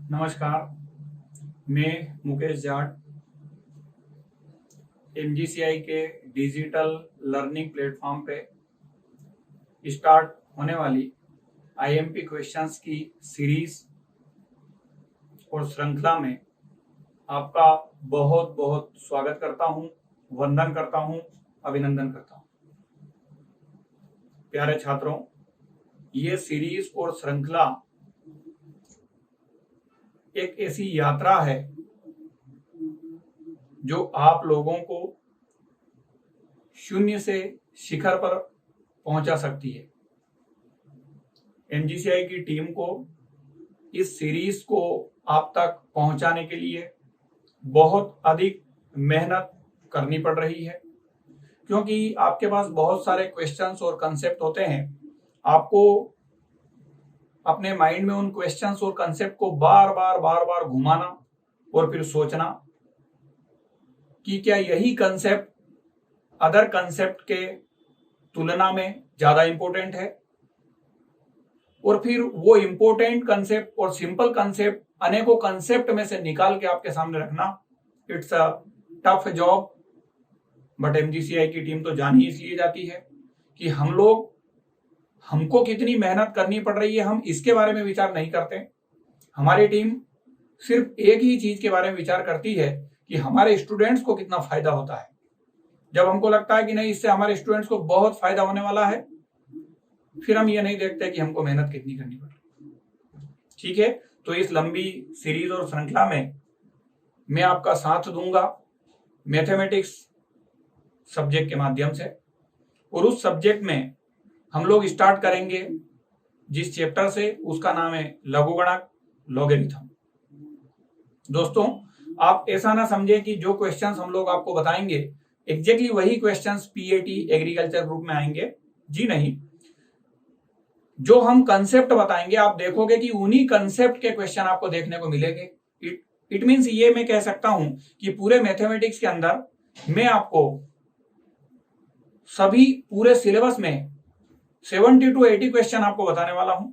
नमस्कार, मैं मुकेश जाट MGCI के डिजिटल लर्निंग प्लेटफॉर्म पे स्टार्ट होने वाली IMP क्वेश्चंस की सीरीज और श्रृंखला में आपका बहुत बहुत स्वागत करता हूं, वंदन करता हूं, अभिनंदन करता हूं। प्यारे छात्रों, ये सीरीज और श्रृंखला एक ऐसी यात्रा है जो आप लोगों को शून्य से शिखर पर पहुंचा सकती है। MGCI की टीम को इस सीरीज को आप तक पहुंचाने के लिए बहुत अधिक मेहनत करनी पड़ रही है, क्योंकि आपके पास बहुत सारे क्वेश्चंस और कंसेप्ट होते हैं। आपको अपने माइंड में उन क्वेश्चंस और कंसेप्ट को बार बार घुमाना और फिर सोचना कि क्या यही कंसेप्ट अदर कंसेप्ट के तुलना में ज्यादा इंपॉर्टेंट है, और फिर वो इंपॉर्टेंट कंसेप्ट और सिंपल कंसेप्ट अनेकों कंसेप्ट में से निकाल के आपके सामने रखना। It's a tough job, but MGCI की टीम तो जान ही इसलिए जाती है कि हमको कितनी मेहनत करनी पड़ रही है, हम इसके बारे में विचार नहीं करते। हमारी टीम सिर्फ एक ही चीज के बारे में विचार करती है कि हमारे स्टूडेंट्स को कितना फायदा होता है। जब हमको लगता है कि नहीं, इससे हमारे स्टूडेंट्स को बहुत फायदा होने वाला है, फिर हम ये नहीं देखते कि हमको मेहनत कितनी करनी पड़ रही है। ठीक है, तो इस लंबी सीरीज और श्रृंखला में मैं आपका साथ दूंगा मैथमेटिक्स सब्जेक्ट के माध्यम से, और उस सब्जेक्ट में हम लोग स्टार्ट करेंगे जिस चैप्टर से, उसका नाम है लघुगणक लॉगरिथम। दोस्तों, आप ऐसा ना समझे कि जो क्वेश्चंस हम लोग आपको बताएंगे एग्जैक्टली वही क्वेश्चंस PAT एग्रीकल्चर ग्रुप में आएंगे। जी नहीं, जो हम कंसेप्ट बताएंगे आप देखोगे कि उन्हीं कंसेप्ट के क्वेश्चन आपको देखने को मिलेंगे। इट मींस ये मैं कह सकता हूं कि पूरे मैथमेटिक्स के अंदर मैं आपको सभी पूरे सिलेबस में 70 to 80 क्वेश्चन आपको बताने वाला हूं,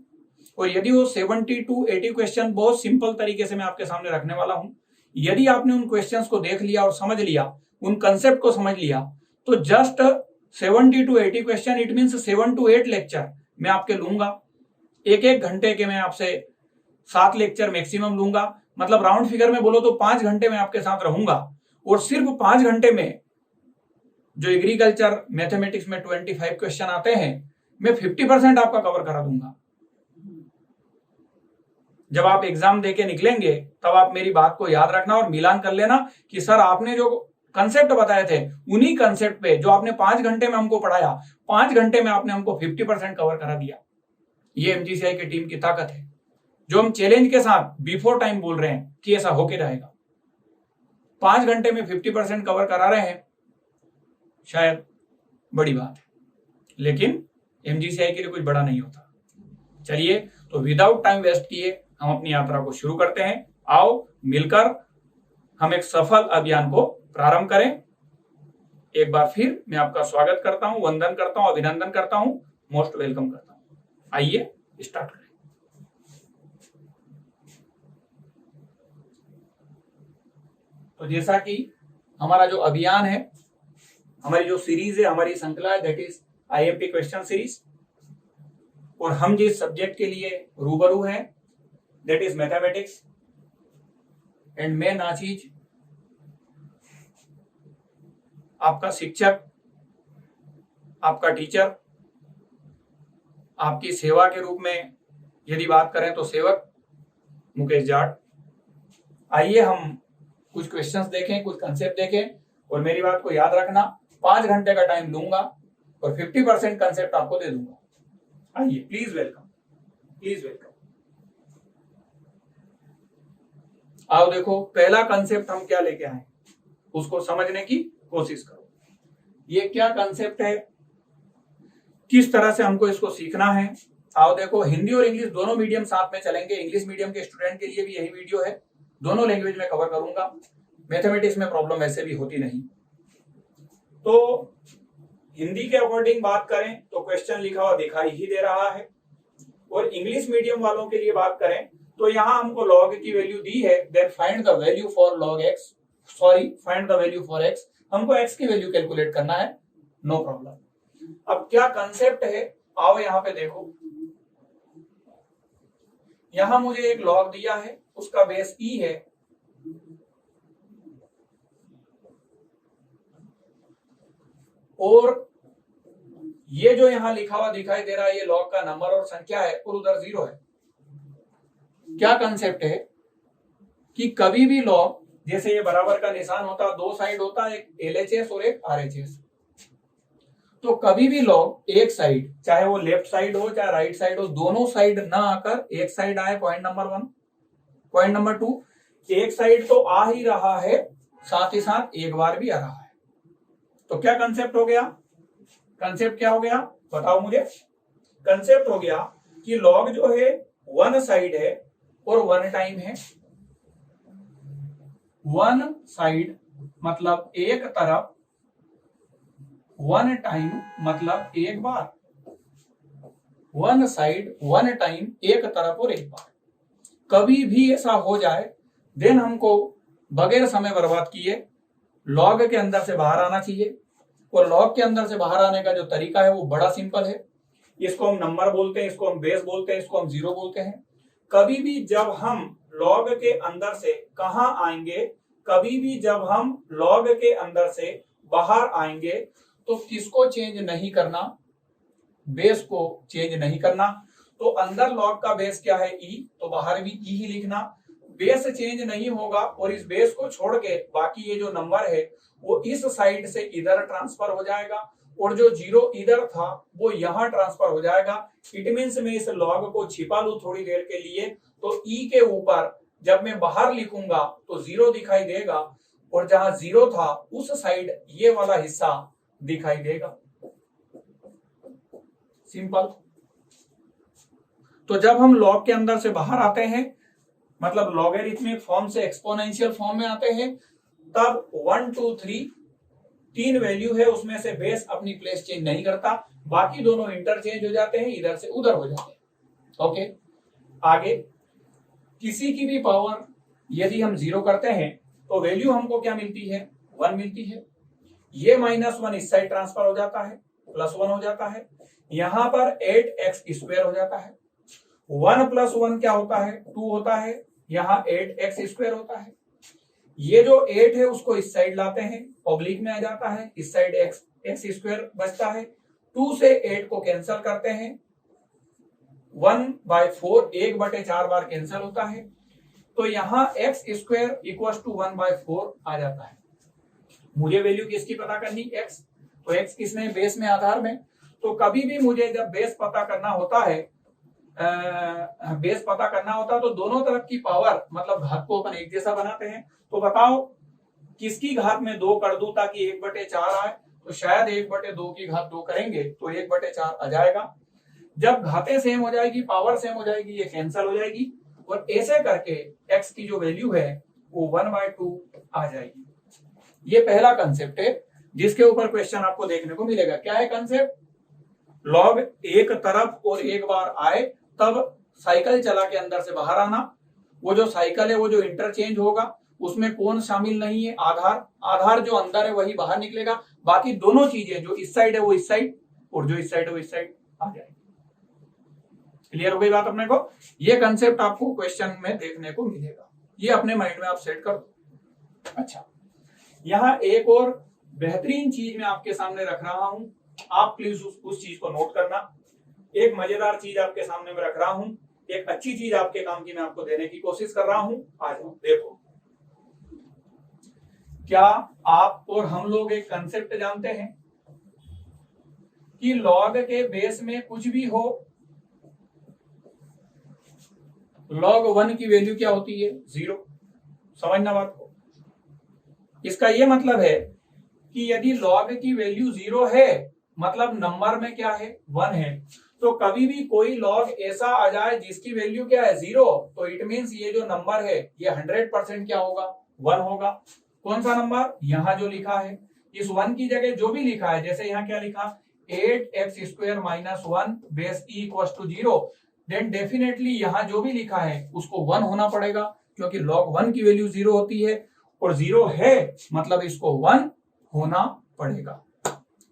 और यदि वो 70 to 80 क्वेश्चन बहुत सिंपल तरीके से मैं आपके सामने रखने वाला हूं। यदि आपने उन क्वेश्चंस को देख लिया और समझ लिया, उन कंसेप्ट को समझ लिया, तो just 70 to 80 question, it means 7 to 8 lecture मैं आपके लूंगा। एक घंटे के मैं आपसे 7 लेक्चर मैक्सिमम लूंगा। मतलब राउंड फिगर में बोलो तो 5 घंटे में आपके साथ रहूंगा, और सिर्फ 5 घंटे में जो एग्रीकल्चर मैथमेटिक्स में 25 क्वेश्चन आते हैं, मैं 50% आपका कवर करा दूंगा। जब आप एग्जाम देके निकलेंगे तब आप मेरी बात को याद रखना और मिलान कर लेना कि सर आपने जो कंसेप्ट बताए थे उन्हीं कंसेप्ट पे जो आपने 5 घंटे में हमको पढ़ाया, 5 घंटे में आपने हमको 50% कवर करा दिया। ये MGCI की टीम की ताकत है, जो हम चैलेंज के साथ बिफोर टाइम बोल रहे हैं कि ऐसा होके रहेगा। 5 घंटे में 50% कवर करा रहे हैं, शायद बड़ी बात है, लेकिन MGCI के लिए कुछ बड़ा नहीं होता। चलिए, तो विदाउट टाइम वेस्ट किए हम अपनी यात्रा को शुरू करते हैं। आओ मिलकर हम एक सफल अभियान को प्रारंभ करें। एक बार फिर मैं आपका स्वागत करता हूं, वंदन करता हूं, अभिनंदन करता हूं, मोस्ट वेलकम करता हूं। आइए स्टार्ट करें। तो जैसा कि हमारा जो अभियान है, हमारी जो सीरीज है, हमारी श्रृंखला है, that is IMP question series, और हम जिस सब्जेक्ट के लिए रूबरू हैं दैट इज मैथमेटिक्स। एंड मैं ना चीज आपका शिक्षक, आपका टीचर, आपकी सेवा के रूप में यदि बात करें तो सेवक मुकेश जाट। आइए हम कुछ क्वेश्चंस देखें, कुछ कंसेप्ट देखें, और मेरी बात को याद रखना, 5 घंटे का टाइम लूंगा और 50% कंसेप्ट आपको दे दूंगा। आइए, प्लीज वेलकम, प्लीज वेलकम। आओ देखो, पहला कंसेप्ट हम क्या लेके आए उसको समझने की कोशिश करो। ये क्या कंसेप्ट है, किस तरह से हमको इसको सीखना है। आओ देखो, हिंदी और इंग्लिश दोनों मीडियम साथ में चलेंगे। इंग्लिश मीडियम के स्टूडेंट के लिए भी यही वीडियो है, दोनों लैंग्वेज में कवर करूंगा। मैथमेटिक्स में प्रॉब्लम ऐसे भी होती नहीं। तो हिंदी के अकॉर्डिंग बात करें तो क्वेश्चन लिखा हुआ दिखाई ही दे रहा है, और इंग्लिश मीडियम वालों के लिए बात करें तो यहां हमको log की वैल्यू दी है, then find the value for log x, find the value for x, हमको x की वैल्यू कैलकुलेट करना है, नो प्रॉब्लम। अब क्या कंसेप्ट है, आओ यहां पे देखो, यहां मुझे एक log दिया है, उसका बेस e है, और ये जो यहां लिखा हुआ दिखाई दे रहा है ये log का नंबर और संख्या है, और उधर 0 है। क्या कंसेप्ट है कि कभी भी log, जैसे ये बराबर का निशान होता है, दो साइड होता है, एक LHS और एक RHS, तो कभी भी log एक साइड, चाहे वो लेफ्ट साइड हो चाहे राइट साइड हो, दोनों साइड ना आकर एक साइड आए, पॉइंट नंबर 1। पॉइंट नंबर 2, एक साइड तो आ ही रहा है, साथ ही साथ एक बार भी आ रहा है, तो क्या कंसेप्ट हो गया? कंसेप्ट क्या हो गया बताओ मुझे? कंसेप्ट हो गया कि log जो है वन साइड है और वन टाइम है। वन साइड मतलब एक तरफ, वन टाइम मतलब एक बार। वन साइड वन टाइम, एक तरफ और एक बार। कभी भी ऐसा हो जाए, देन हमको बगैर समय बर्बाद किए log के अंदर से बाहर आना चाहिए, और log के अंदर से बाहर आने का जो तरीका है वो बड़ा सिंपल है। इसको हम नंबर बोलते हैं, इसको हम बेस बोलते हैं, इसको हम जीरो बोलते हैं। कभी भी जब हम log के अंदर से कहां आएंगे, कभी भी जब हम log के अंदर से बाहर आएंगे, तो किसको चेंज नहीं करना? बेस को चेंज नहीं करना। तो अंदर log का बेस क्या है? e, तो बाहर भी e ही लिखना। बेस चेंज नहीं होगा, और इस बेस को छोड़ के बाकी ये जो नंबर है वो इस साइड से इधर ट्रांसफर हो जाएगा, और जो 0 इधर था वो यहां ट्रांसफर हो जाएगा। इट मीन्स मैं इस log को छिपा लूं थोड़ी देर के लिए, तो e के ऊपर जब मैं बाहर लिखूंगा तो 0 दिखाई देगा, और जहां 0 था उस साइड ये वाला हिस्सा दिखाई देगा। सिंपल। तो जब हम log के अंदर से बाहर आते हैं, मतलब लॉगरिथमिक फॉर्म से एक्सपोनेंशियल फॉर्म में आते हैं, तब 1 2 3 तीन वैल्यू है, उसमें से बेस अपनी प्लेस चेंज नहीं करता, बाकी दोनों इंटरचेंज हो जाते हैं, इधर से उधर हो जाते हैं। ओके, आगे किसी की भी पावर यदि हम 0 करते हैं तो वैल्यू हमको क्या मिलती है? 1 मिलती है। ये -1 इस साइड ट्रांसफर हो जाता है, +1 हो जाता है। यहां पर 8x² हो जाता है। 1 + 1 क्या होता है? 2 होता है। यहाँ 8x² होता है। ये जो 8 है उसको इस साइड लाते हैं, ऑब्लिक में आ जाता है, इस साइड x² बचता है। 2 से 8 को कैंसिल करते हैं, 1/4, 1/4 बार कैंसिल होता है, तो यहाँ x² = 1/4 आ जाता है। मुझे वैल्यू किसकी पता करनी? x। तो x किसमें? बेस में, आधार में। तो कभी भी मुझे जब बेस पता करना होता है, बेस पता करना होता है, तो दोनों तरफ की पावर मतलब घात को अपन एक जैसा बनाते हैं। तो बताओ किसकी घात में 2 कर दूं ताकि 1/4 आए? तो शायद 1/2 की घात 2 करेंगे तो 1/4 आ जाएगा। जब घातें सेम हो जाएगी, पावर सेम हो जाएगी, ये कैंसिल हो जाएगी, और ऐसे करके x की जो वैल्यू है वो 1/2 आ जाएगी। ये पहला कंसेप्ट है जिसके ऊपर क्वेश्चन आपको देखने को मिलेगा। क्या है कंसेप्ट? लॉग एक तरफ और एक बार आए तब साइकिल चला के अंदर से बाहर आना। वो जो साइकिल है वो जो इंटरचेंज होगा उसमें कौन शामिल नहीं है? आधार। आधार जो अंदर है वही बाहर निकलेगा, बाकी दोनों चीजें जो इस साइड है वो इस साइड, और जो इस साइड है वो इस साइड आ जाएगी। क्लियर हो गई बात अपने को? ये कंसेप्ट आपको क्वेश्चन में देखने को मिलेगा, ये अपने माइंड में आप सेट कर दो। अच्छा, यहाँ एक और बेहतरीन चीज मैं आपके सामने रख रहा हूं, आप प्लीज उस चीज को नोट करना। एक मजेदार चीज आपके सामने में रख रहा हूं, एक अच्छी चीज आपके काम की मैं आपको देने की कोशिश कर रहा हूं। आ जाओ देखो, क्या आप और हम लोग एक कंसेप्ट जानते हैं कि लॉग के बेस में कुछ भी हो, log 1 की वैल्यू क्या होती है? 0। समझना बात को। इसका यह मतलब है कि यदि log की वैल्यू 0 है मतलब नंबर में क्या है? 1 है। तो कभी भी कोई log ऐसा आ जाए जिसकी वैल्यू क्या है? 0, तो इट मींस ये जो नंबर है ये 100% क्या होगा? 1 होगा। कौन सा नंबर? यहां जो लिखा है, इस 1 की जगह जो भी लिखा है, जैसे यहां क्या लिखा? 8x² - 1 base e = 0। Then definitely यहां जो भी लिखा है उसको 1 होना पड़ेगा, क्योंकि log 1 की वैल्यू 0 होती है और 0 है मतलब इसको 1 होना पड़ेगा।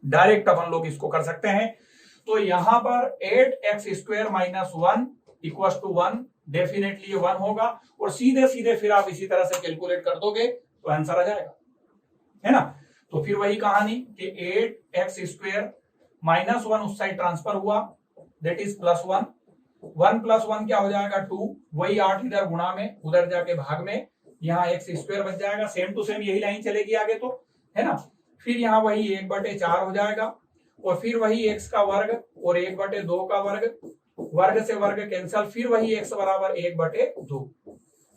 डायरेक्ट अपन लोग इसको कर सकते हैं। तो यहां पर 8x² minus 1 equal to 1, definitely 1 होगा और सीधे सीधे फिर आप इसी तरह से कैलकुलेट कर दोगे तो आंसर आ जाएगा, है ना। तो फिर वही कहानी कि 8x² माइनस 1 उस साइड ट्रांसफर हुआ, दैट इज +1, 1 + 1 क्या हो जाएगा 2, वही 8 इधर गुणा में उधर जाके भाग में, यहाँ x² बच जाएगा, सेम टू सेम यही लाइन चलेगी आगे तो, है ना। फिर यहाँ वही 1/4 हो जाएगा और फिर वही x का वर्ग और 1/2 का वर्ग, वर्ग से वर्ग कैंसल, फिर वही x बराबर 1/2।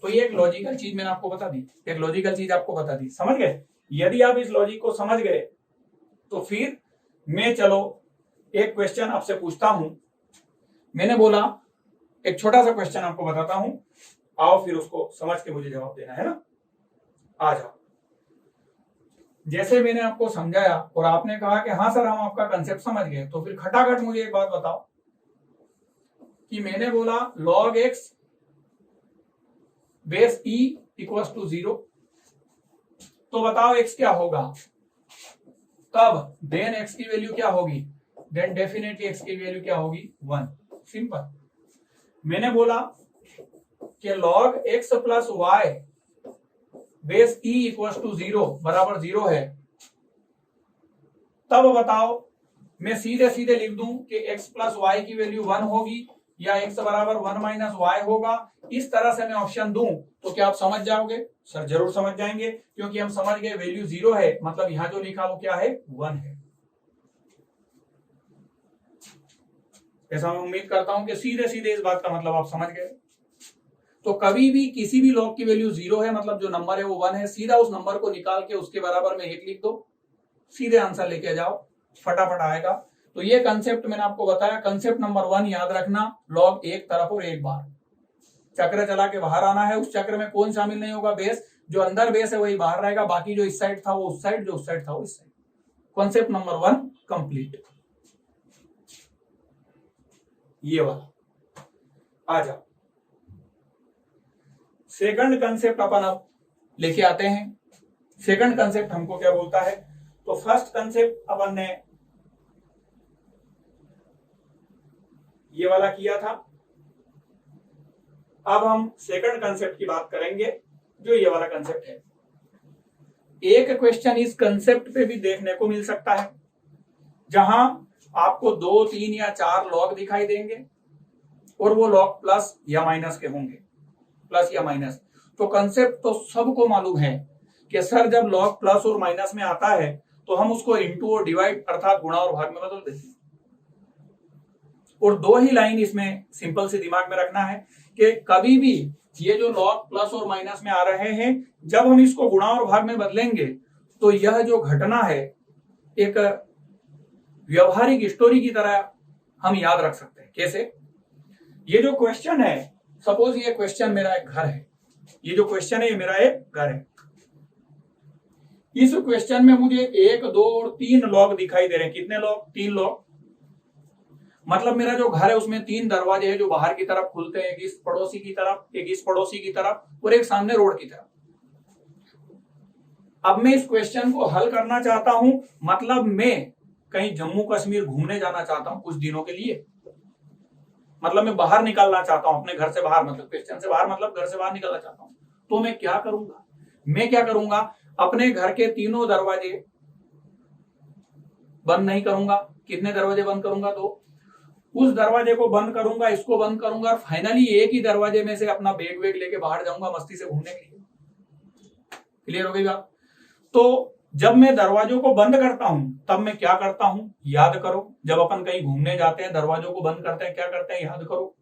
तो ये एक लॉजिकल चीज मैंने आपको बता दी, एक लॉजिकल चीज आपको बता दी, समझ गए। यदि आप इस लॉजिक को समझ गए तो फिर मैं चलो एक क्वेश्चन आपसे पूछता हूं। मैंने बोला एक छोटा सा क्वेश्चन आपको बताता हूं, आओ फिर उसको समझ के मुझे जवाब देना है ना। आ जाओ। जैसे मैंने आपको समझाया और आपने कहा कि हाँ सर हम आपका कंसेप्ट समझ गए, तो फिर खटाखट मुझे एक बात बताओ कि मैंने बोला log x base e equal to 0, तो बताओ x क्या होगा तब, देन x की वैल्यू क्या होगी, देन डेफिनेटली x की वैल्यू क्या होगी 1। सिंपल। मैंने बोला कि log x plus y base e equal to 0 बराबर 0 है, तब बताओ मैं सीधे सीधे लिख दूं कि x प्लस y की वैल्यू 1 होगी या x बराबर 1 माइनस y होगा। इस तरह से मैं ऑप्शन दूं तो क्या आप समझ जाओगे? सर जरूर समझ जाएंगे, क्योंकि हम समझ गए वैल्यू 0 है मतलब यहां जो लिखा वो क्या है 1 है। ऐसा मैं उम्मीद करता हूं कि सीधे सीधे इस बात का मतलब आप समझ गए। तो कभी भी किसी भी लॉग की वैल्यू 0 है मतलब जो नंबर है वो 1 है, सीधा उस नंबर को निकाल के उसके बराबर में 1 लिख दो, सीधे आंसर लेके जाओ, फटाफट आएगा। तो ये कंसेप्ट मैंने आपको बताया। कंसेप्ट नंबर 1 याद रखना, लॉग एक तरफ और एक बार, चक्र चला के बाहर आना है। उस चक्र में कौन शामिल नहीं होगा? बेस, जो अंदर बेस है वही बाहर रहेगा, बाकी जो इस साइड था वो उस साइड, जो उस साइड था वो इस साइड। Concept number 1 complete. ये वाला आ जाओ। सेकंड कंसेप्ट अपन अब लेके आते हैं। सेकंड कंसेप्ट हमको क्या बोलता है? तो फर्स्ट कंसेप्ट अपन ने ये वाला किया था, अब हम सेकंड कंसेप्ट की बात करेंगे जो ये वाला कंसेप्ट है। एक क्वेश्चन इस कंसेप्ट पे भी देखने को मिल सकता है जहां आपको 2, 3 या 4 लॉग दिखाई देंगे और वो लॉग प्लस या माइनस के होंगे, प्लस या माइनस। तो कंसेप्ट तो सबको मालूम है कि सर जब लॉग प्लस और माइनस में आता है तो हम उसको इंटू और डिवाइड अर्थात गुणा और भाग में बदल देते हैं। और 2 ही लाइन इसमें सिंपल से दिमाग में रखना है कि कभी भी ये जो लॉग प्लस और माइनस में आ रहे हैं, जब हम इसको गुणा और भाग में बदलेंगे तो यह जो घटना है एक व्यवहारिक स्टोरी की तरह हम याद रख सकते हैं। कैसे? ये जो क्वेश्चन है, सपोज ये क्वेश्चन मेरा एक घर है, ये जो क्वेश्चन है ये मेरा एक घर है। इस क्वेश्चन में मुझे 1, 2 और 3 लॉग दिखाई दे रहे हैं। कितने लॉग? 3 लॉग। मतलब मेरा जो घर है उसमें 3 दरवाजे हैं जो बाहर की तरफ खुलते हैं, एक इस पड़ोसी की तरफ, एक इस पड़ोसी की तरफ और एक सामने रोड की तरफ। अब मैं इस क्वेश्चन को हल करना चाहता हूं, मतलब मैं कहीं जम्मू कश्मीर घूमने जाना चाहता हूं कुछ दिनों के लिए, मतलब मैं बाहर निकलना चाहता हूं अपने घर से बाहर, मतलब क्वेश्चन से बाहर मतलब घर से बाहर निकलना चाहता हूं। तो मैं क्या करूंगा? मैं क्या करूंगा, अपने घर के तीनों दरवाजे बंद नहीं करूंगा। कितने दरवाजे बंद करूंगा? तो उस दरवाजे को बंद करूंगा, इसको बंद करूंगा और फाइनली एक ही दरवाजे में से अपना बैग वेग लेके बाहर जाऊंगा मस्ती से घूमने के लिए। क्लियर हो गई बात? तो जब मैं दरवाजों को बंद करता हूं तब मैं क्या करता हूं? याद करो, जब अपन कहीं घूमने जाते हैं दरवाजों को बंद करते हैं, क्या करते हैं? याद करो,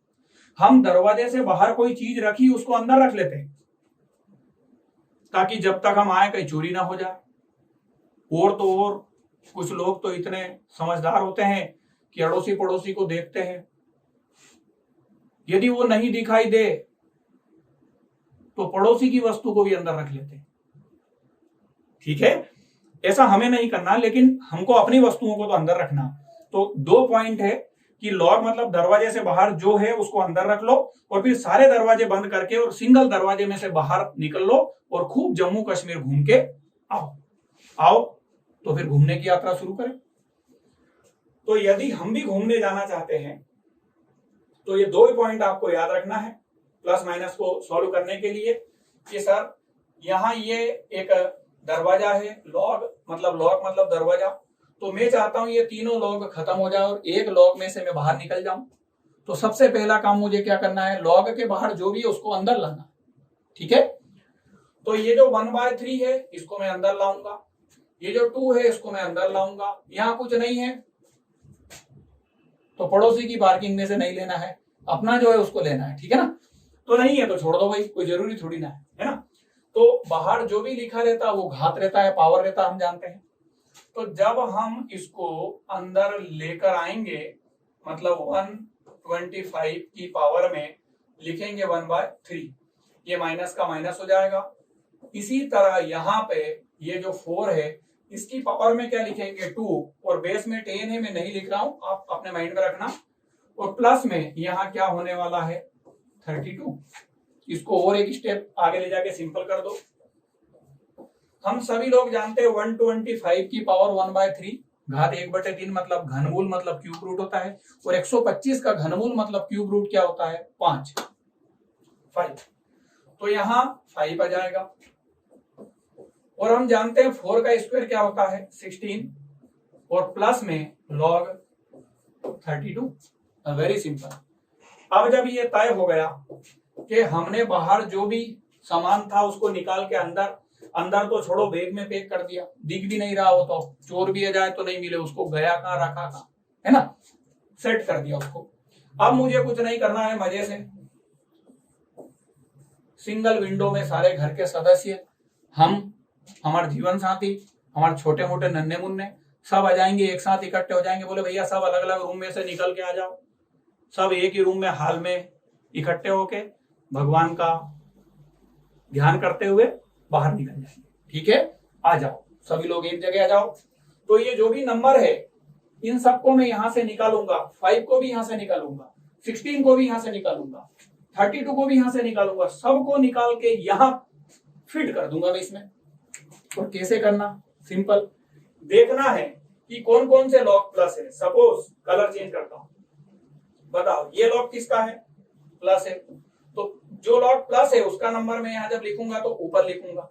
हम दरवाजे से बाहर कोई चीज रखी उसको अंदर रख लेते हैं ताकि जब तक हम आए कहीं चोरी ना हो जाए। और तो और कुछ लोग तो इतने समझदार होते हैं कि अड़ोसी पड़ोसी को देखते हैं, यदि वो नहीं दिखाई दे तो पड़ोसी की वस्तु को भी अंदर रख लेते हैं। ठीक है, ऐसा हमें नहीं करना, लेकिन हमको अपनी वस्तुओं को तो अंदर रखना। तो 2 पॉइंट है, कि लॉग मतलब दरवाजे से बाहर जो है उसको अंदर रख लो और फिर सारे दरवाजे बंद करके और सिंगल दरवाजे में से बाहर निकल लो और खूब जम्मू कश्मीर घूम के आओ। आओ तो फिर घूमने की यात्रा शुरू करें। तो यदि हम भी घूमने जाना चाहते हैं तो ये दो पॉइंट आपको याद रखना है प्लस माइनस को सॉल्व करने के लिए कि सर यहाँ ये एक दरवाजा है, लॉग मतलब दरवाजा, तो मैं चाहता हूं ये तीनों लॉग खत्म हो जाए और एक लॉग में से मैं बाहर निकल जाऊं। तो सबसे पहला काम मुझे क्या करना है, लॉग के बाहर जो भी है उसको अंदर लाना। ठीक है, तो ये जो 1/3 है इसको मैं अंदर लाऊंगा, ये जो 2 है इसको मैं अंदर लाऊंगा। यहां कुछ नहीं है तो पड़ोसी की पार्किंग में से नहीं लेना है, अपना जो है उसको लेना है। ठीक है ना, तो नहीं है तो छोड़ दो भाई, कोई जरूरी थोड़ी ना है ना। तो बाहर जो भी लिखा रहता है वो घात रहता है, पावर रहता है, हम जानते हैं। तो जब हम इसको अंदर लेकर आएंगे मतलब 125 की पावर में लिखेंगे 1/3, ये माइनस का माइनस हो जाएगा। इसी तरह यहाँ पे ये जो 4 है इसकी पावर में क्या लिखेंगे 2 और बेस में 10 है, मैं नहीं लिख रहा हूं, आप अपने माइंड में रखना। और प्लस में यहाँ क्या होने वाला है 32, इसको और एक स्टेप आगे ले जाके सिंपल कर दो। हम सभी लोग जानते हैं 125 की पावर 1/3 घात 1/3 मतलब घनमूल मतलब क्यूब रूट होता है, और 125 का घनमूल मतलब क्यूब रूट क्या होता है 5। तो यहाँ 5 आ जाएगा। और हम जानते हैं 4 का स्क्वायर क्या होता है 16 और प्लस में लॉग 32। Very simple. अब जब ये तय हो गया कि हमने बाहर जो भी सामान था उसको निकाल के अंदर तो छोड़ो बैग में पैक कर दिया, दिख भी नहीं रहा हो तो चोर भी आ जाए तो नहीं मिले उसको, गया कहाँ रखा कहाँ, है ना, सेट कर दिया उसको। अब मुझे कुछ नहीं करना है, मजे से सिंगल विंडो में सारे घर के सदस्य, हम, हमारे जीवन साथी, हमारे छोटे मोटे नन्हे मुन्ने सब आ जाएंगे, एक साथ इकट्ठे हो जाएंगे। बोले भैया सब अलग अलग रूम में से निकल के आ जाओ, सब एक ही रूम में हाल में इकट्ठे होके भगवान का ध्यान करते हुए बाहर निकल जाएंगे। ठीक है, आ जाओ सभी लोग एक जगह आ जाओ। तो ये जो भी नंबर है इन सबको मैं यहां से निकालूंगा, 5 को भी यहां से निकालूंगा, 16 को भी यहां से निकालूंगा, 32 को भी यहां से निकालूंगा, सबको निकाल के यहां फिट कर दूंगा मैं इसमें। और कैसे करना, सिंपल, देखना है कि कौन कौन से लॉग प्लस है। सपोज कलर चेंज करता हूं, बताओ ये लॉग किसका है प्लस है, तो जो लॉग प्लस है उसका नंबर मैं यहां जब लिखूंगा तो ऊपर लिखूंगा।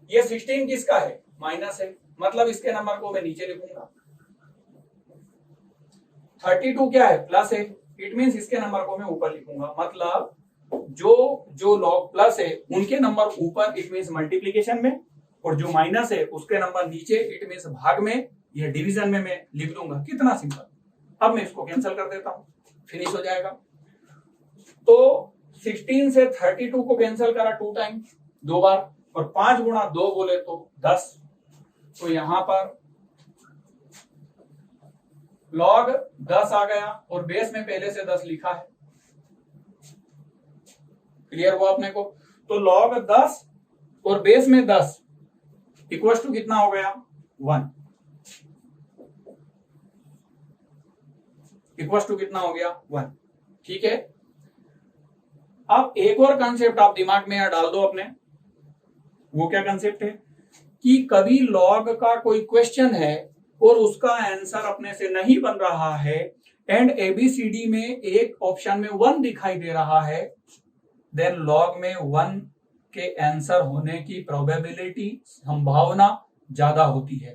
ये 16 किसका है माइनस है, मतलब इसके नंबर को मैं नीचे लिखूंगा। 32 क्या है प्लस है, इट मींस इसके नंबर को मैं ऊपर लिखूंगा। मतलब जो लॉग प्लस है उनके नंबर ऊपर, इट मींस मल्टीप्लीकेशन में, और जो माइनस है उसके नंबर नीचे, इट मींस भाग में या डिवीजन में मैं लिख दूंगा। कितना सिंपल। अब मैं इसको कैंसिल कर देता हूं, फिनिश हो जाएगा। तो 16 से 32 को कैंसिल करा 2 टाइम, 2 बार, और 5 गुणा 2 बोले तो 10। तो यहां पर लॉग 10 आ गया और बेस में पहले से 10 लिखा है। क्लियर हुआ अपने को। तो लॉग 10 और बेस में 10 इक्वल टू कितना हो गया 1, इक्वल टू कितना हो गया 1। ठीक है, अब एक और कंसेप्ट आप दिमाग में यहां डाल दो अपने। वो क्या कंसेप्ट है कि कभी लॉग का कोई क्वेश्चन है और उसका आंसर अपने से नहीं बन रहा है एंड एबीसीडी में एक ऑप्शन में 1 दिखाई दे रहा है, देन लॉग में 1 के आंसर होने की प्रोबेबिलिटी, संभावना ज्यादा होती है।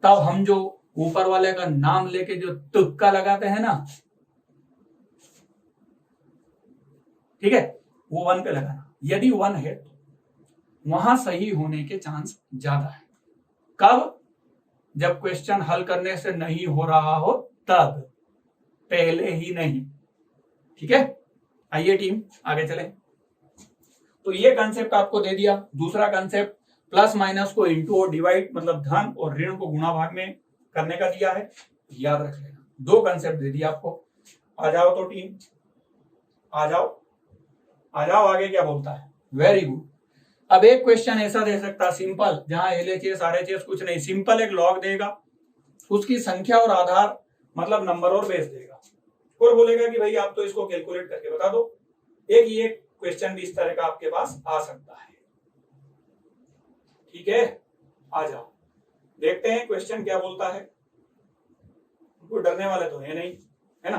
तब हम जो ऊपर वाले का नाम लेके जो तुक्का लगाते हैं ना, ठीक है, वो 1 पे लगाना। यदि 1 है तो वहां सही होने के चांस ज्यादा है। कब? जब क्वेश्चन हल करने से नहीं हो रहा हो तब, पहले ही नहीं। ठीक है, आइए टीम आगे चलें। तो ये कंसेप्ट आपको दे दिया। दूसरा कंसेप्ट प्लस माइनस को इंटू और डिवाइड मतलब धन और ऋण को गुणा भाग में करने का दिया है, याद रख लेना। 2 कंसेप्ट दे दिया आपको। आ जाओ तो टीम, आ जाओ, आ जाओ, आगे क्या बोलता है। Very good. अब एक क्वेश्चन ऐसा दे सकता सिंपल, जहां LHS RHS कुछ नहीं, सिंपल एक लॉग देगा, उसकी संख्या और आधार मतलब नंबर और बेस देगा और बोलेगा कि भाई आप तो इसको कैलकुलेट करके बता दो। एक ये क्वेश्चन भी इस तरह का आपके पास आ सकता है। ठीक है, आ जाओ देखते हैं क्वेश्चन क्या बोलता है। कोई डरने वाले तो है नहीं, है ना।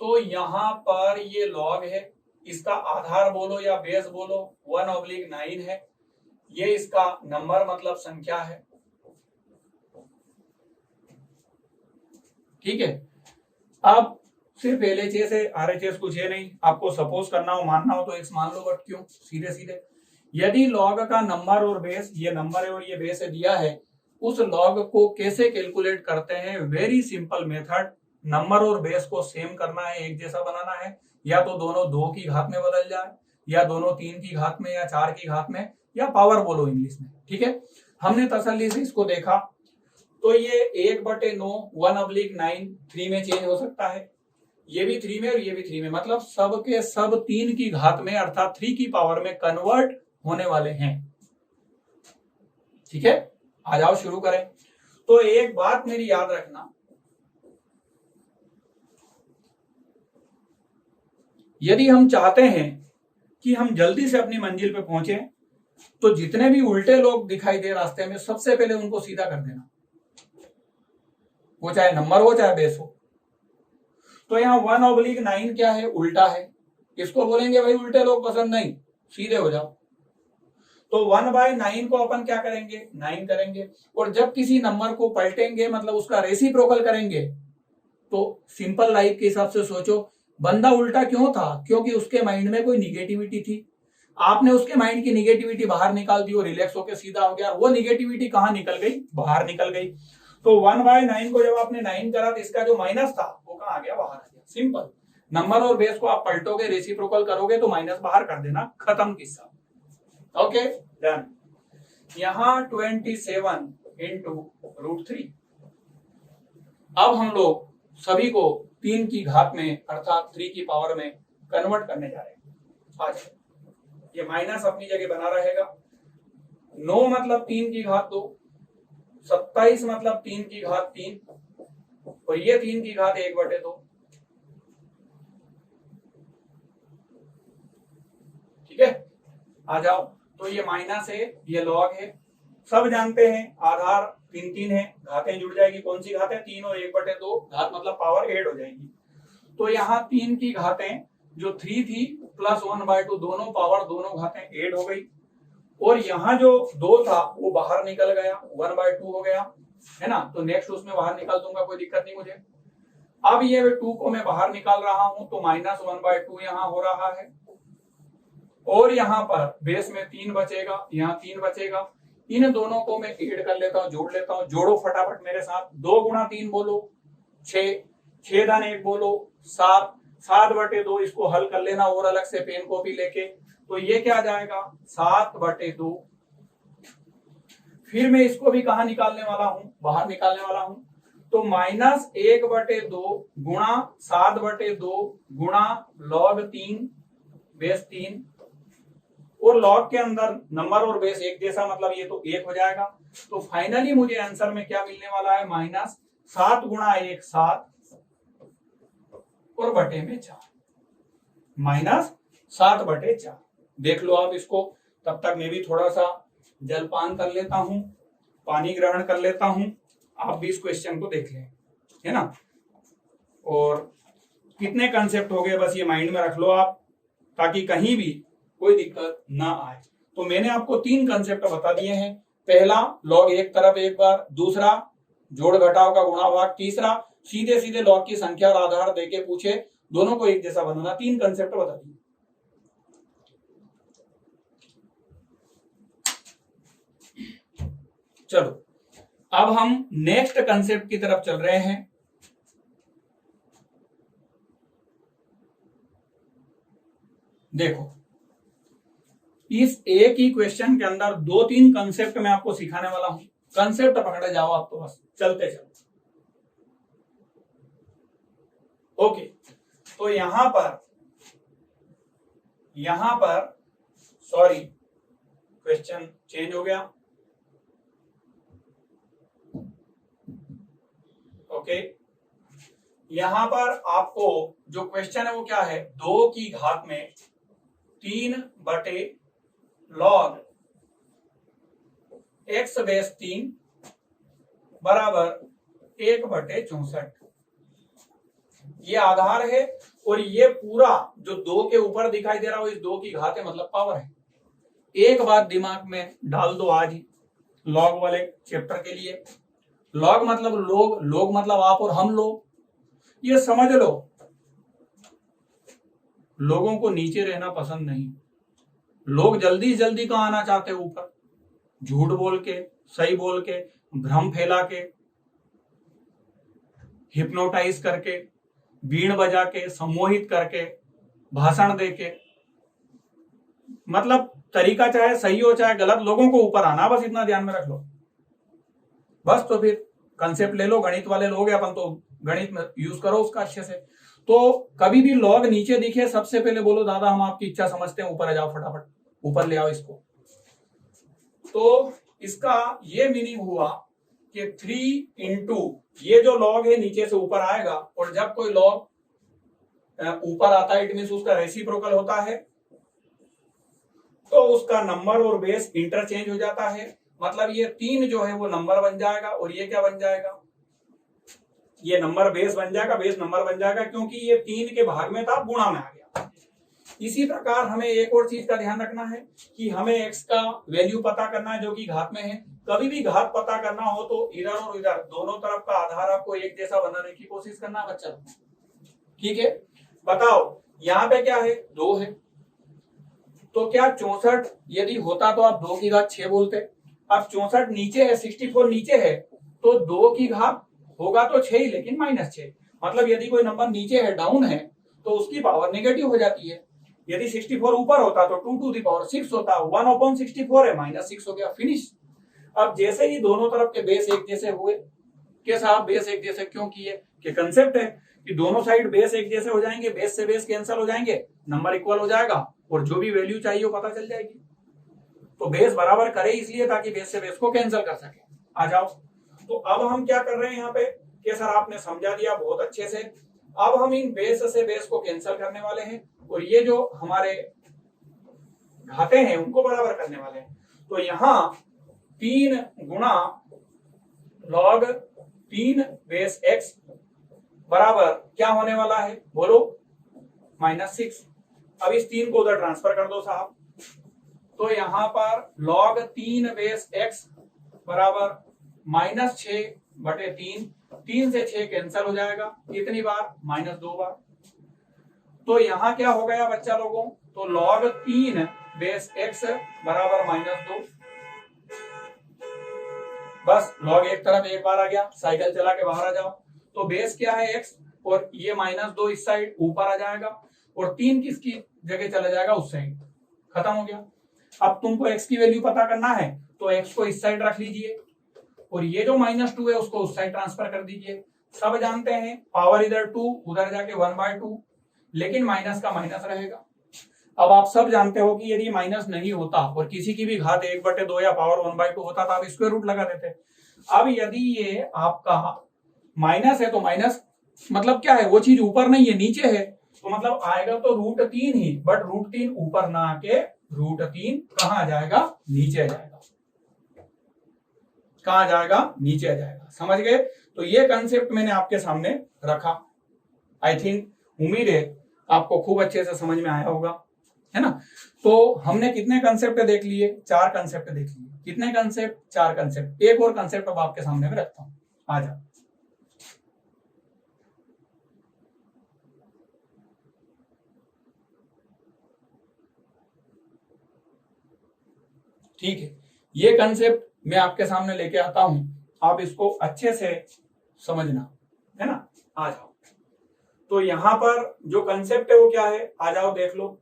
तो यहां पर ये लॉग है, इसका आधार बोलो या बेस बोलो 1/9 है। ये इसका नंबर मतलब संख्या है। ठीक है, अब सिर्फ LHS है, RHS कुछ है नहीं। आपको सपोज करना हो, मानना हो तो x मान लो, बट क्यों, सीधे सीधे यदि लॉग का नंबर और बेस, ये नंबर है और ये बेस है दिया है, उस लॉग को कैसे कैलकुलेट करते हैं। वेरी सिंपल मेथड, नंबर और बेस को सेम करना है, एक जैसा बनाना है। या तो दोनों 2 की घात में बदल जाए, या दोनों 3 की घात में, या 4 की घात में, या पावर बोलो इंग्लिश में। ठीक है, हमने तसल्ली से इसको देखा तो ये 1/9 1/9 3 में चेंज हो सकता है। ये भी 3 में और ये भी 3 में, मतलब सब के सब 3 की घात में अर्थात 3 की पावर में कन्वर्ट होने वाले हैं। ठीक है, आ जाओ शुरू करें। तो एक बात मेरी याद रखना, यदि हम चाहते हैं कि हम जल्दी से अपनी मंजिल पे पहुंचे तो जितने भी उल्टे लोग दिखाई दे रास्ते में, सबसे पहले उनको सीधा कर देना, वो चाहे नंबर हो चाहे बेस हो। तो यहाँ 1/9 क्या है, उल्टा है। इसको बोलेंगे भाई उल्टे लोग पसंद नहीं, सीधे हो जाओ। तो 1/9 को अपन क्या करेंगे, 9 करेंगे। और जब किसी नंबर को पलटेंगे मतलब उसका रेसिप्रोकल करेंगे, तो सिंपल लाइफ के हिसाब से सोचो, बंदा उल्टा क्यों था, क्योंकि उसके माइंड में कोई निगेटिविटी थी। आपने उसके माइंड की निगेटिविटी बाहर निकाल दी और रिलैक्स होकर सीधा हो गया। वो निगेटिविटी कहाँ निकल गई, बाहर निकल गई। तो 1/9 को जब आपने 9 करा तो इसका जो माइनस था वो कहाँ आ गया, बाहर आ गया। सिंपल, नंबर और बेस को आप पलटोगे, रेसिप्रोकल करोगे तो माइनस बाहर कर देना, खत्म किस्सा। Okay done. यहां 27 इंटू √3। अब हम लोग सभी को 3 की घात में अर्थात 3 की पावर में कन्वर्ट करने जा रहे हैं। आज ये माइनस अपनी जगह बना रहेगा। 9 मतलब 3 की घात 2, 27 मतलब 3 की घात 3, और ये 3 की घात 1/2। ठीक है, आ जाओ। तो ये माइनस है, ये लॉग है, सब जानते हैं आधार 3 है, घातें जुड़ जाएगी। कौन सी घातें, 3 और 1/2, घात मतलब पावर ऐड हो जाएगी। तो यहाँ 3 की घातें जो 3 थी प्लस 1/2, दोनों पावर दोनों घातें ऐड हो गई। और यहाँ जो 2 था वो बाहर निकल गया, 1/2 हो गया, है ना। तो नेक्स्ट उसमें बाहर निकाल दूंगा, कोई दिक्कत नहीं मुझे। अब ये 2 को मैं बाहर निकाल रहा हूं तो -1/2 यहाँ हो रहा है। और यहाँ पर बेस में 3 बचेगा, यहाँ 3 बचेगा। इन दोनों को मैं ऐड कर लेता हूँ, जोड़ लेता हूँ। जोड़ो फटाफट मेरे साथ, 2 गुणा 3 बोलो 6, 6 दान 1 बोलो 7, 7/2। इसको हल कर लेना और अलग से पेन कॉपी लेके। तो ये क्या आ जाएगा, 7/2। फिर मैं इसको भी कहा निकालने वाला हूं, बाहर निकालने वाला हूं। तो -1/2 गुणा 7/2 गुणा log 3 बेस 3। और लॉग के अंदर नंबर और बेस एक जैसा, मतलब ये तो 1 हो जाएगा। तो फाइनली मुझे आंसर में क्या मिलने वाला है, -7 गुणा 1 7 और बटे में 4, -7/4। देख लो आप इसको। तब तक मैं भी थोड़ा सा जलपान कर लेता हूं, पानी ग्रहण कर लेता हूं। आप भी इस क्वेश्चन को देख लें, है ना। और कितने कंसेप्ट हो गए बस ये माइंड में रख लो आप, ताकि कहीं भी कोई दिक्कत ना आए। तो मैंने आपको 3 कंसेप्ट बता दिए हैं। पहला लॉग एक तरफ एक बार, दूसरा जोड़ घटाव का गुणा भाग, तीसरा सीधे सीधे लॉग की संख्या और आधार देके पूछे, दोनों को एक जैसा बनाना। 3 कंसेप्ट बता दिए। चलो अब हम नेक्स्ट कंसेप्ट की तरफ चल रहे हैं। देखो इस एक ही क्वेश्चन के अंदर 2-3 कंसेप्ट मैं आपको सिखाने वाला हूं। कंसेप्ट पकड़े जाओ आप, तो बस चलते चलते। ओके, तो यहां पर सॉरी क्वेश्चन चेंज हो गया। ओके, यहां पर आपको जो क्वेश्चन है वो क्या है, 2 की घात में 3/log x बेस 3 बराबर 1/64 ये आधार है। और ये पूरा जो 2 के ऊपर दिखाई दे रहा हो, इस 2 की घात है मतलब पावर है। एक बात दिमाग में डाल दो आज ही लॉग वाले चैप्टर के लिए, लॉग मतलब लोग, लोग मतलब आप और हम लोग, ये समझ लो लोगों को नीचे रहना पसंद नहीं, लोग जल्दी जल्दी कहां आना चाहते हैं ऊपर, झूठ बोल के, सही बोल के, भ्रम फैला के, हिप्नोटाइज करके, बीन बजा के, सम्मोहित करके, भाषण दे के, मतलब तरीका चाहे सही हो चाहे गलत, लोगों को ऊपर आना, बस इतना ध्यान में रख लो बस। तो फिर कंसेप्ट ले लो, गणित वाले लोग हैं अपन, तो गणित में यूज करो उसका अच्छे से। तो कभी भी लॉग नीचे दिखे सबसे पहले बोलो दादा हम आपकी इच्छा समझते हैं, ऊपर आ जाओ, फटाफट ऊपर ले आओ इसको। तो इसका ये मीनिंग हुआ कि 3 इंटू ये जो लॉग है नीचे से ऊपर आएगा, और जब कोई लॉग ऊपर आता है इट मींस उसका रेसिप्रोकल होता है, तो उसका नंबर और बेस इंटरचेंज हो जाता है। मतलब ये 3 जो है वो नंबर बन जाएगा, और ये क्या बन जाएगा, ये नंबर बेस बन जाएगा, बेस नंबर बन जाएगा, क्योंकि ये 3 के भाग में था, गुणा में आ गया। इसी प्रकार हमें एक और चीज का ध्यान रखना है कि हमें x का वैल्यू पता करना है जो कि घात में है। कभी भी घात पता करना हो तो इधर और इधर दोनों तरफ का आधार आपको एक जैसा बनाने की कोशिश करना बच्चा, ठीक है। बताओ यहाँ पे क्या है, 2 है, तो क्या 64 यदि होता तो आप 2 की घात 6 बोलते। अब 64 नीचे है, 64 नीचे है, तो 2 की घात होगा तो 6 ही, लेकिन -6, मतलब यदि कोई नंबर नीचे है, डाउन है, तो उसकी पावर नेगेटिव हो जाती है। यदि 64 ऊपर होता तो 2 टू द पावर 6 होता, 1/64 है, -6 हो गया, फिनिश। अब जैसे ही दोनों तरफ के बेस एक जैसे हुए, के साथ बेस एक जैसे क्यों किए, कि कंसेप्ट है कि दोनों साइड बेस एक जैसे हो जाएंगे, बेस से बेस कैंसिल हो जाएंगे, नंबर इक्वल हो जाएगा, और जो भी वैल्यू चाहिए वो पता चल जाएगी। तो बेस बराबर करे इसलिए ताकि बेस से बेस को कैंसिल कर सके। आ जाओ, तो अब हम क्या कर रहे हैं यहाँ पे कि सर आपने समझा दिया बहुत अच्छे से, अब हम इन बेस से बेस को कैंसिल करने वाले हैं, और ये जो हमारे घाते हैं उनको बराबर करने वाले हैं। तो यहाँ 3 गुणा log 3 बेस x बराबर क्या होने वाला है, बोलो, -6। अब इस 3 को उधर ट्रांसफर कर दो साहब, तो यहां पर log 3 बेस x बराबर -6/3, 3 से 6 कैंसिल हो जाएगा, कितनी बार, -2 बार। तो यहां क्या हो गया बच्चा लोगों, तो log 3 बेस x बराबर -2, बस log एक तरफ एक बार आ गया, साइकिल चला के बाहर आ जाओ। तो बेस क्या है x, और ये -2 इस साइड ऊपर आ जाएगा, और 3 किसकी जगह चला जाएगा, उस साइड, खत्म हो गया। अब तुमको x की वैल्यू पता करना है तो x को इस साइड रख लीजिए, और ये जो -2 है उसको उस साइड ट्रांसफर कर दीजिए। सब जानते हैं पावर इधर 2 उधर जाके 1/2, लेकिन माइनस का माइनस रहेगा। अब आप सब जानते हो कि यदि माइनस नहीं होता और किसी की भी घात 1/2 या पावर 1/2 होता तो आप स्क्वायर रूट लगा देते। अब यदि ये आपका माइनस है तो माइनस मतलब क्या है, वो चीज ऊपर नहीं है नीचे है, तो मतलब आएगा तो √3 ही, बट √3 ऊपर ना आके √3 कहां आ जाएगा, नीचे आ जाएगा। कहां आ जाएगा, नीचे आ जाएगा। समझ गए? तो ये कंसेप्ट मैंने आपके सामने रखा। आई थिंक, उम्मीद है आपको खूब अच्छे से समझ में आया होगा, है ना। तो हमने कितने कंसेप्ट देख लिए, 4 कंसेप्ट देख लिए। कितने कंसेप्ट, 4 कंसेप्ट। एक और कंसेप्ट अब आपके सामने में रखता हूं, आ जाओ। ठीक है, ये कंसेप्ट मैं आपके सामने लेके आता हूं, आप इसको अच्छे से समझना, है ना। आ जाओ, तो यहां पर जो कंसेप्ट है वो क्या है, आ जाओ देख लो।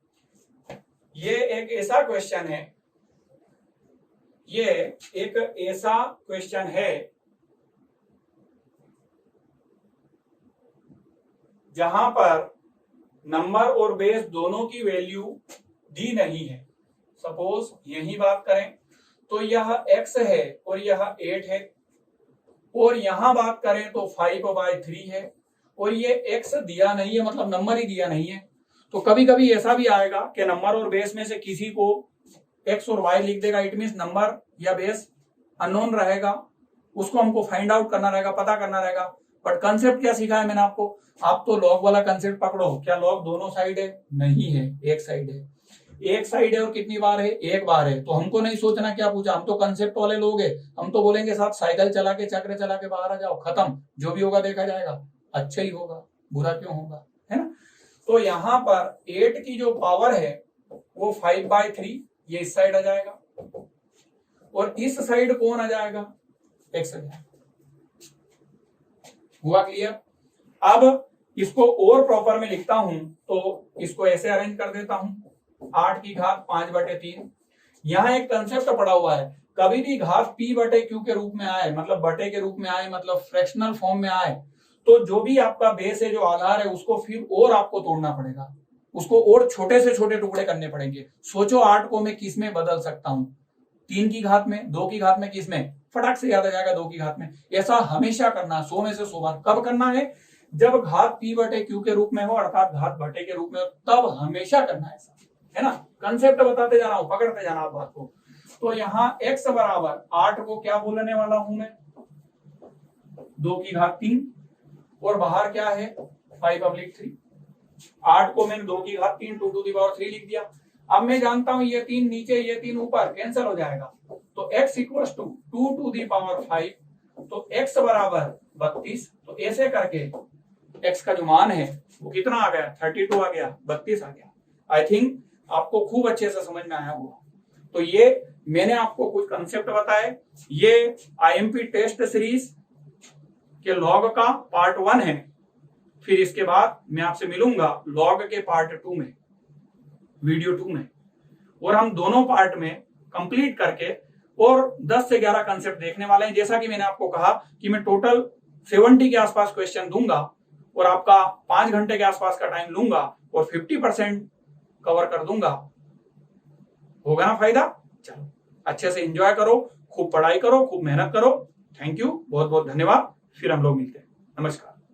ये एक ऐसा क्वेश्चन है, ये एक ऐसा क्वेश्चन है जहां पर नंबर और बेस दोनों की वैल्यू दी नहीं है। सपोज यही बात करें तो यह x है और यह 8 है, और यहां बात करें तो 5/3 है, और ये एक्स दिया नहीं है, मतलब नंबर ही दिया नहीं है, तो कभी कभी ऐसा भी आएगा कि नंबर और बेस में से किसी को एक्स और वाई लिख देगा, इट मीन नंबर या बेस अननोन रहेगा, उसको हमको फाइंड आउट करना रहेगा, पता करना रहेगा। बट कंसेप्ट क्या सीखा है मैंने आपको, आप तो लॉग वाला कंसेप्ट पकड़ो। क्या लॉग दोनों साइड है? नहीं है, एक साइड है। एक साइड है और कितनी बार है? एक बार है। तो हमको नहीं सोचना क्या पूछा, हम तो कंसेप्ट वाले लोग हैं, हम तो बोलेंगे साहब साइकिल चला के चक्र चला के बाहर आ जाओ, खत्म, जो भी होगा देखा जाएगा, अच्छा ही होगा, बुरा क्यों होगा, है ना। तो यहाँ पर 8 की जो पावर है वो 5/3, ये इस साइड आ जाएगा, और इस साइड कौन आ जाएगा? एक्स आ जाएगा। हुआ क्लियर? अब इसको और प्रॉपर में लिखता हूं तो इसको ऐसे अरेंज कर देता हूं, 8 की घात 5/3। यहां एक कंसेप्ट पड़ा हुआ है, कभी भी घात p/q के रूप में आए, मतलब बटे के रूप में आए, मतलब फ्रैक्शनल फॉर्म में आए, तो जो भी आपका बेस है, जो आधार है, उसको फिर और आपको तोड़ना पड़ेगा, उसको और छोटे से छोटे टुकड़े करने पड़ेंगे। सोचो 8 को मैं किस में बदल सकता हूं? 3 की घात में, 2 की घात में, किस में? फटाक से याद आ जाएगा 2 की घात में। ऐसा हमेशा करना, 100 में से 100 बार। कब करना है? जब घात p/q के रूप में हो, अर्थात घात बटे के रूप में हो, तब हमेशा करना है ऐसा, है ना। कंसेप्ट बताते जाना हूं, पकड़ते जाना आप बात को। तो यहाँ x बराबर 8 को क्या बोलने वाला हूं मैं? 2 की घात 3, और बाहर क्या है? 5/3। 8 को मैंने 2 की घात 3 2 टू द पावर 3 लिख दिया। अब मैं जानता हूं ये 3 नीचे, ये 3 ऊपर, कैंसिल हो जाएगा, तो x equal to 2 to the power 5, तो x बराबर 32। तो ऐसे करके x का जो मान है वो कितना आ गया? 32 आ गया, 32 आ गया। आई थिंक आपको खूब अच्छे से समझ में आया होगा। तो ये मैंने आपको कुछ कंसेप्ट बताए, ये आईएमपी टेस्ट सीरीज के लॉग का पार्ट 1 है। फिर इसके बाद मैं आपसे मिलूंगा लॉग के पार्ट 2 में, वीडियो 2 में, और हम दोनों पार्ट में कंप्लीट करके और 10 से 11 कंसेप्ट देखने वाले हैं। जैसा कि मैंने आपको कहा कि मैं टोटल 70 के आसपास क्वेश्चन दूंगा और आपका 5 घंटे के आसपास का टाइम लूंगा और 50% कवर कर दूंगा। होगा ना फायदा? चलो अच्छे से एंजॉय करो, खूब पढ़ाई करो, खूब मेहनत करो। थैंक यू, बहुत बहुत धन्यवाद। फिर हम लोग मिलते हैं। नमस्कार।